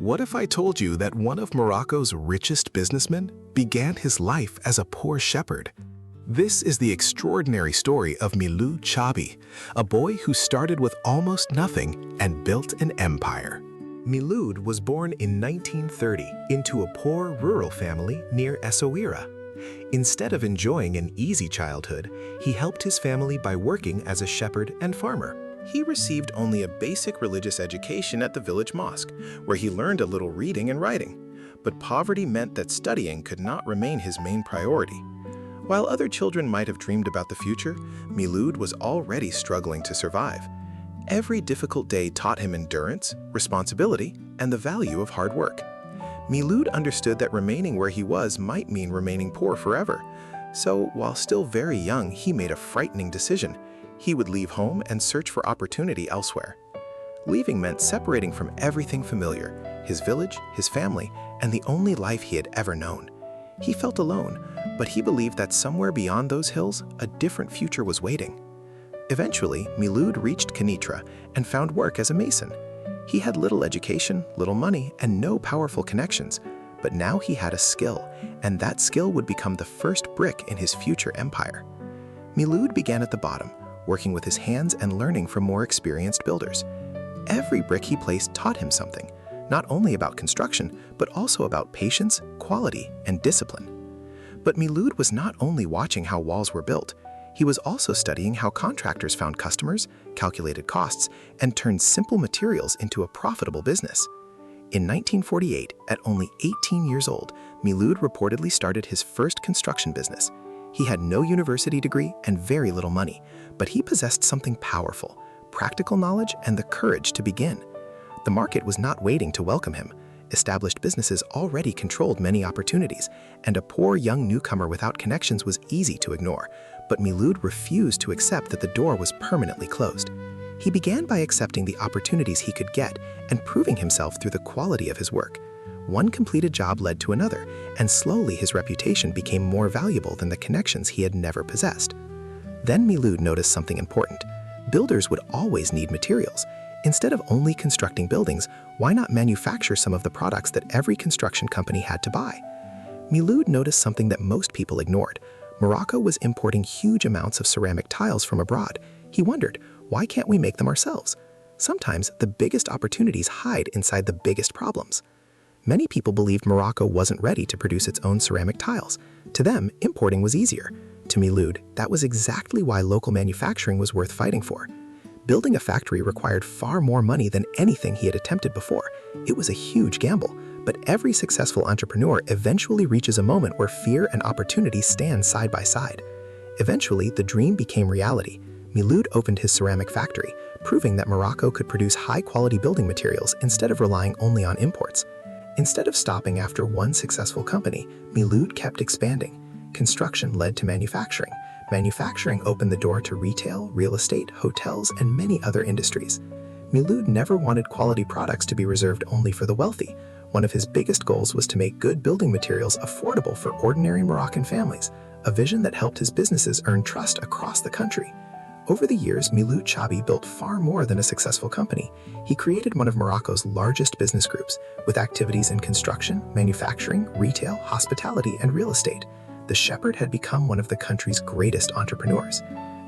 What if I told you that one of Morocco's richest businessmen began his life as a poor shepherd? This is the extraordinary story of Miloud Chaabi, a boy who started with almost nothing and built an empire. Miloud was born in 1930 into a poor rural family near Essaouira. Instead of enjoying an easy childhood, he helped his family by working as a shepherd and farmer. He received only a basic religious education at the village mosque, where he learned a little reading and writing. But poverty meant that studying could not remain his main priority. While other children might have dreamed about the future, Miloud was already struggling to survive. Every difficult day taught him endurance, responsibility, and the value of hard work. Miloud understood that remaining where he was might mean remaining poor forever. So, while still very young, he made a frightening decision. He would leave home and search for opportunity elsewhere. Leaving meant separating from everything familiar, his village, his family, and the only life he had ever known. He felt alone, but he believed that somewhere beyond those hills, a different future was waiting. Eventually, Miloud reached Kenitra and found work as a mason. He had little education, little money, and no powerful connections, but now he had a skill, and that skill would become the first brick in his future empire. Miloud began at the bottom, working with his hands and learning from more experienced builders. Every brick he placed taught him something, not only about construction, but also about patience, quality, and discipline. But Miloud was not only watching how walls were built, he was also studying how contractors found customers, calculated costs, and turned simple materials into a profitable business. In 1948, at only 18 years old, Miloud reportedly started his first construction business. He had no university degree and very little money, but he possessed something powerful, practical knowledge and the courage to begin. The market was not waiting to welcome him. Established businesses already controlled many opportunities, and a poor young newcomer without connections was easy to ignore. But Miloud refused to accept that the door was permanently closed. He began by accepting the opportunities he could get and proving himself through the quality of his work. One completed job led to another, and slowly his reputation became more valuable than the connections he had never possessed. Then Miloud noticed something important. Builders would always need materials. Instead of only constructing buildings, why not manufacture some of the products that every construction company had to buy? Miloud noticed something that most people ignored. Morocco was importing huge amounts of ceramic tiles from abroad. He wondered, why can't we make them ourselves? Sometimes the biggest opportunities hide inside the biggest problems. Many people believed Morocco wasn't ready to produce its own ceramic tiles. To them, importing was easier. To Miloud, that was exactly why local manufacturing was worth fighting for. Building a factory required far more money than anything he had attempted before. It was a huge gamble, but every successful entrepreneur eventually reaches a moment where fear and opportunity stand side by side. Eventually, the dream became reality. Miloud opened his ceramic factory, proving that Morocco could produce high-quality building materials instead of relying only on imports. Instead of stopping after one successful company, Miloud kept expanding. Construction led to manufacturing. Manufacturing opened the door to retail, real estate, hotels, and many other industries. Miloud never wanted quality products to be reserved only for the wealthy. One of his biggest goals was to make good building materials affordable for ordinary Moroccan families, a vision that helped his businesses earn trust across the country. Over the years, Miloud Chaabi built far more than a successful company. He created one of Morocco's largest business groups, with activities in construction, manufacturing, retail, hospitality, and real estate. The shepherd had become one of the country's greatest entrepreneurs.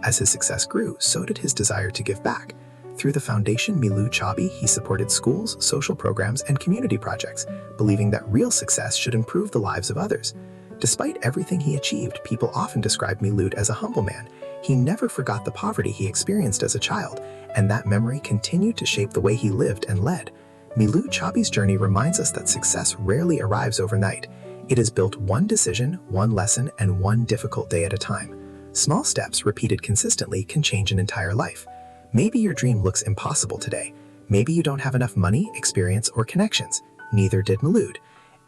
As his success grew, so did his desire to give back. Through the foundation Miloud Chaabi, he supported schools, social programs, and community projects, believing that real success should improve the lives of others. Despite everything he achieved, people often described Miloud as a humble man. He never forgot the poverty he experienced as a child, and that memory continued to shape the way he lived and led. Miloud Chaabi's journey reminds us that success rarely arrives overnight. It is built one decision, one lesson, and one difficult day at a time. Small steps repeated consistently can change an entire life. Maybe your dream looks impossible today. Maybe you don't have enough money, experience, or connections. Neither did Miloud.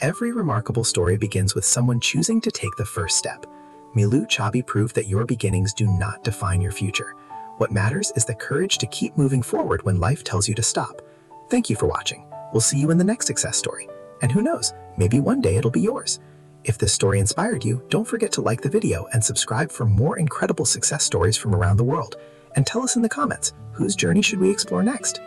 Every remarkable story begins with someone choosing to take the first step. Miloud Chaabi proved that your beginnings do not define your future. What matters is the courage to keep moving forward when life tells you to stop. Thank you for watching. We'll see you in the next success story. And who knows, maybe one day it'll be yours. If this story inspired you, don't forget to like the video and subscribe for more incredible success stories from around the world. And tell us in the comments, whose journey should we explore next?